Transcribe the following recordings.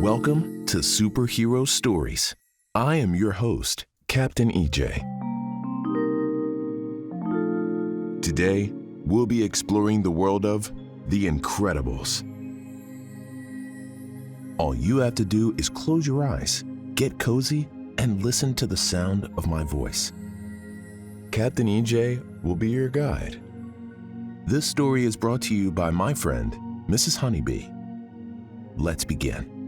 Welcome to Superhero Stories. I am your host, Captain EJ. Today, we'll be exploring the world of The Incredibles. All you have to do is close your eyes, get cozy, and listen to the sound of my voice. Captain EJ will be your guide. This story is brought to you by my friend, Mrs. Honeybee. Let's begin.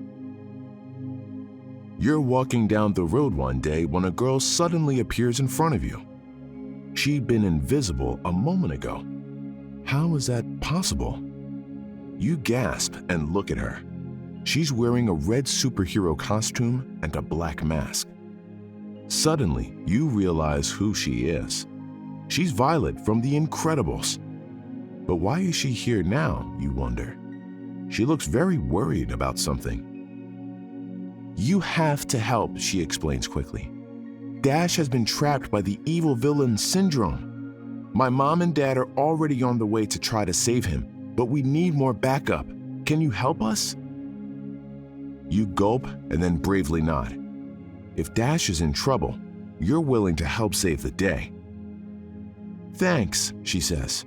You're walking down the road one day when a girl suddenly appears in front of you. She'd been invisible a moment ago. How is that possible? You gasp and look at her. She's wearing a red superhero costume and a black mask. Suddenly, you realize who she is. She's Violet from The Incredibles. But why is she here now, you wonder? She looks very worried about something. You have to help, she explains quickly. Dash has been trapped by the evil villain Syndrome. My mom and dad are already on the way to try to save him, but we need more backup. Can you help us? You gulp and then bravely nod. If Dash is in trouble, you're willing to help save the day. Thanks, she says.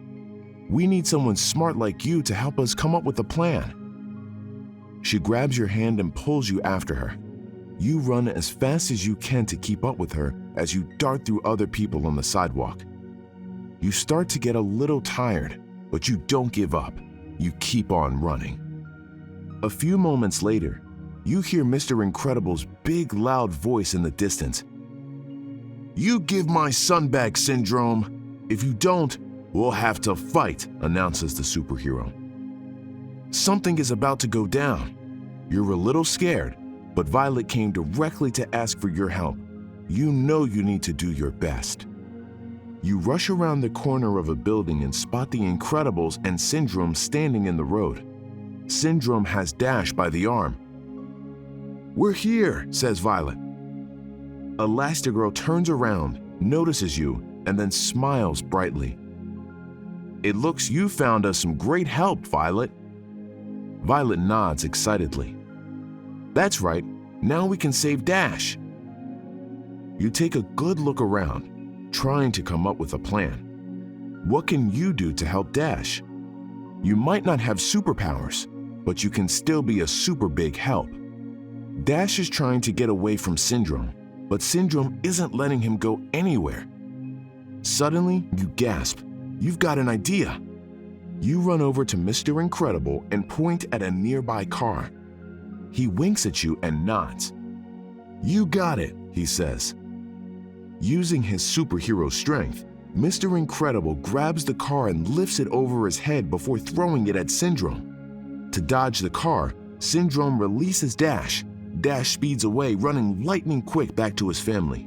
We need someone smart like you to help us come up with a plan. She grabs your hand and pulls you after her. You run as fast as you can to keep up with her as you dart through other people on the sidewalk. You start to get a little tired, but you don't give up. You keep on running. A few moments later, you hear Mr. Incredible's big, loud voice in the distance. You give my son back, Syndrome. If you don't, we'll have to fight, announces the superhero. Something is about to go down. You're a little scared, but Violet came directly to ask for your help. You know you need to do your best. You rush around the corner of a building and spot the Incredibles and Syndrome standing in the road. Syndrome has Dash by the arm. We're here, says Violet. Elastigirl turns around, notices you, and then smiles brightly. It looks you found us some great help, Violet. Violet nods excitedly. That's right, now we can save Dash. You take a good look around, trying to come up with a plan. What can you do to help Dash? You might not have superpowers, but you can still be a super big help. Dash is trying to get away from Syndrome, but Syndrome isn't letting him go anywhere. Suddenly, you gasp. You've got an idea. You run over to Mr. Incredible and point at a nearby car. He winks at you and nods. You got it, he says. Using his superhero strength, Mr. Incredible grabs the car and lifts it over his head before throwing it at Syndrome. To dodge the car, Syndrome releases Dash. Dash speeds away, running lightning quick back to his family.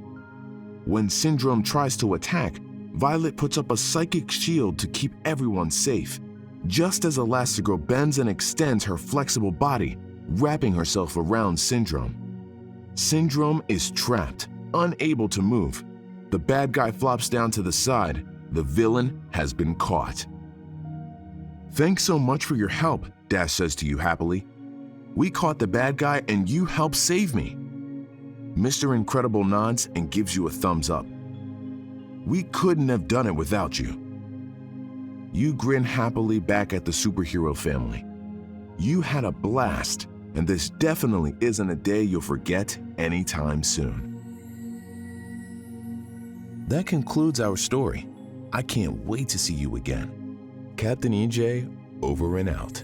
When Syndrome tries to attack, Violet puts up a psychic shield to keep everyone safe, just as Elastigirl bends and extends her flexible body, wrapping herself around Syndrome. Syndrome is trapped, unable to move. The bad guy flops down to the side. The villain has been caught. Thanks so much for your help, Dash says to you happily. We caught the bad guy and you helped save me. Mr. Incredible nods and gives you a thumbs up. We couldn't have done it without you. You grin happily back at the superhero family. You had a blast, and this definitely isn't a day you'll forget anytime soon. That concludes our story. I can't wait to see you again. Captain EJ, over and out.